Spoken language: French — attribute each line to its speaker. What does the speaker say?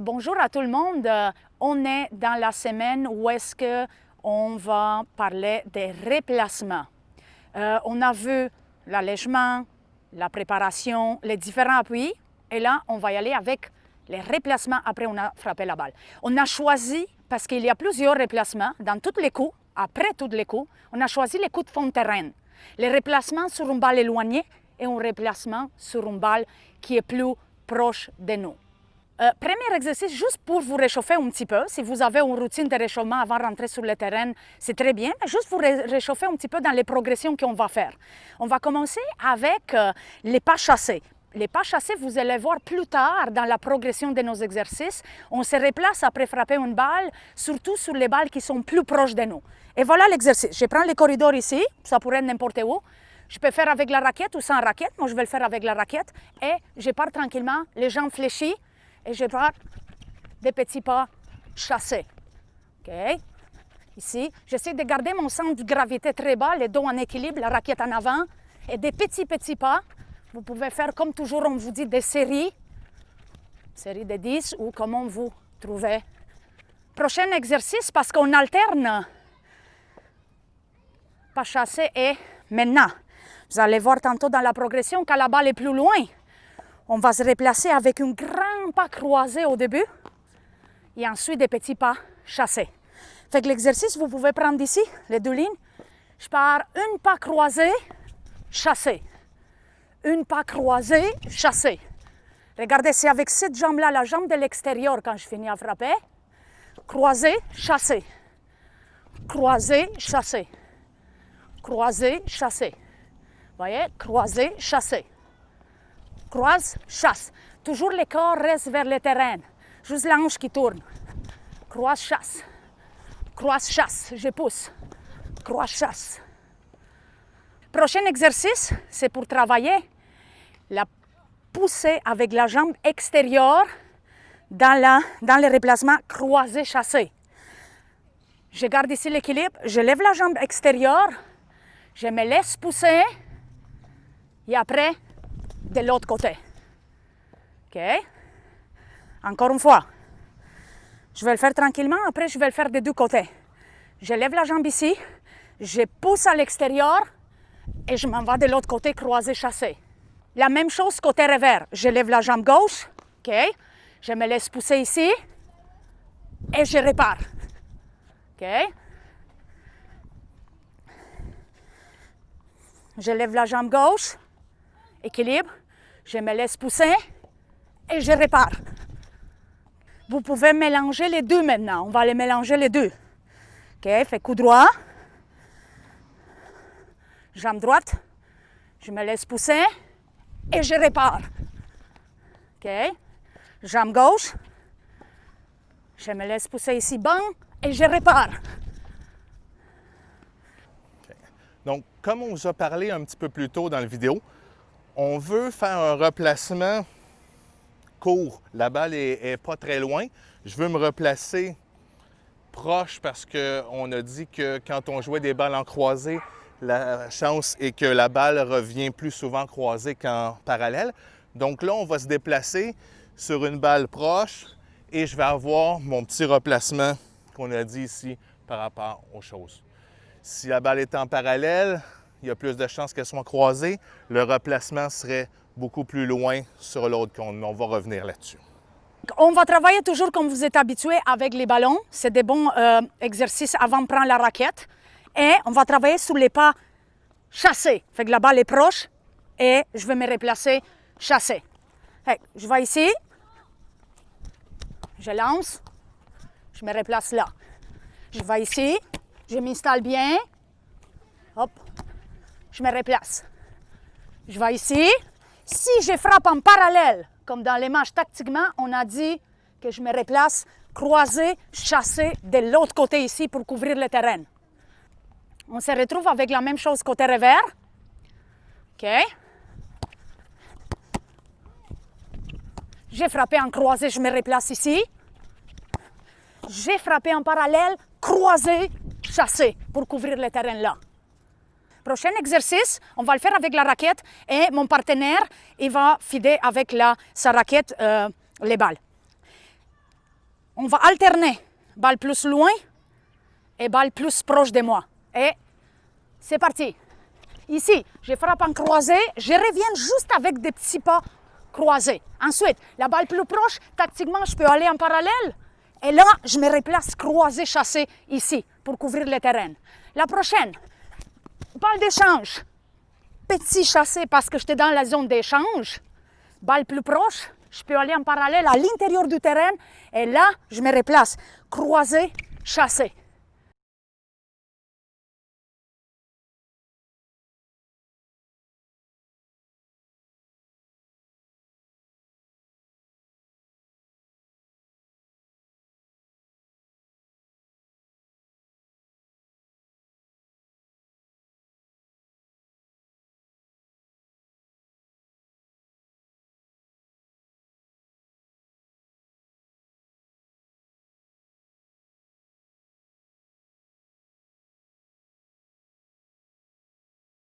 Speaker 1: Bonjour à tout le monde. On est dans la semaine où est-ce qu'on va parler des replacements. On a vu l'allègement, la préparation, les différents appuis. Et là, on va y aller avec les replacements après on a frappé la balle. On a choisi, parce qu'il y a plusieurs replacements dans tous les coups, après tous les coups, on a choisi les coups de fond de terrain. Les replacements sur une balle éloignée et un replacement sur une balle qui est plus proche de nous. Premier exercice, juste pour vous réchauffer un petit peu. Si vous avez une routine de réchauffement avant de rentrer sur le terrain, c'est très bien. Mais juste vous réchauffer un petit peu dans les progressions qu'on va faire. On va commencer avec les pas chassés. Les pas chassés, vous allez voir plus tard dans la progression de nos exercices. On se replace après frapper une balle, surtout sur les balles qui sont plus proches de nous. Et voilà l'exercice. Je prends les corridors ici, ça pourrait être n'importe où. Je peux faire avec la raquette ou sans raquette. Moi, je vais le faire avec la raquette. Et je pars tranquillement, les jambes fléchies. Et je pars des petits pas chassés. OK? Ici, j'essaie de garder mon centre de gravité très bas, les dos en équilibre, la raquette en avant. Et des petits pas. Vous pouvez faire, comme toujours, on vous dit, des séries. Séries de 10 ou comment vous trouvez. Prochain exercice, parce qu'on alterne pas chassé et maintenant. Vous allez voir tantôt dans la progression, quand la balle est plus loin, on va se replacer avec un grand pas croisé au début et ensuite des petits pas chassés. Fait que l'exercice, vous pouvez prendre ici, les deux lignes. Je pars un pas croisé, chassé. Un pas croisé, chassé. Regardez, c'est avec cette jambe-là, la jambe de l'extérieur quand je finis à frapper. Croisé, chassé. Croisé, chassé. Croisé, chassé. Vous voyez? Croisé, chassé. Croise, chasse. Toujours le corps reste vers le terrain. Juste la hanche qui tourne. Croise, chasse. Croise, chasse. Je pousse. Croise, chasse. Prochain exercice, c'est pour travailler la poussée avec la jambe extérieure dans le replacement croisé-chassé. Je garde ici l'équilibre. Je lève la jambe extérieure. Je me laisse pousser. Et après, de l'autre côté. OK? Encore une fois. Je vais le faire tranquillement, après je vais le faire des deux côtés. Je lève la jambe ici, je pousse à l'extérieur et je m'en vais de l'autre côté croisé chassé. La même chose côté revers. Je lève la jambe gauche, OK? Je me laisse pousser ici et je répare. OK? Je lève la jambe gauche. Équilibre, je me laisse pousser et je répare. Vous pouvez mélanger les deux maintenant. On va les mélanger les deux. OK, fait coup droit. Jambe droite. Je me laisse pousser et je répare. OK, jambe gauche. Je me laisse pousser ici, bang, et je répare.
Speaker 2: Okay. Donc, comme on vous a parlé un petit peu plus tôt dans la vidéo, on veut faire un replacement court. La balle est pas très loin. Je veux me replacer proche parce qu'on a dit que quand on jouait des balles en croisée, la chance est que la balle revient plus souvent croisée qu'en parallèle. Donc là, on va se déplacer sur une balle proche et je vais avoir mon petit replacement qu'on a dit ici par rapport aux choses. Si la balle est en parallèle, il y a plus de chances qu'elle soit croisée. Le replacement serait beaucoup plus loin sur l'autre. On va revenir là-dessus.
Speaker 1: On va travailler toujours comme vous êtes habitué avec les ballons. C'est des bons exercices avant de prendre la raquette. Et on va travailler sur les pas chassés. Fait que la balle est proche et je vais me replacer chassé. Hey, je vais ici. Je lance. Je me replace là. Je vais ici. Je m'installe bien. Hop. Je me replace. Je vais ici. Si je frappe en parallèle, comme dans les matchs tactiquement, on a dit que je me replace croisé, chassé de l'autre côté ici pour couvrir le terrain. On se retrouve avec la même chose côté revers. OK. J'ai frappé en croisé, je me replace ici. J'ai frappé en parallèle, croisé, chassé pour couvrir le terrain là. Prochain exercice, on va le faire avec la raquette et mon partenaire, il va fider avec sa raquette les balles. On va alterner balle plus loin et balle plus proche de moi. Et c'est parti. Ici, je frappe en croisé, je reviens juste avec des petits pas croisés. Ensuite, la balle plus proche, tactiquement, je peux aller en parallèle. Et là, je me replace croisé, chassé ici pour couvrir le terrain. La prochaine, balle d'échange. Petit chassé parce que j'étais dans la zone d'échange. Balle plus proche, je peux aller en parallèle à l'intérieur du terrain. Et là, je me replace croisé, chassé.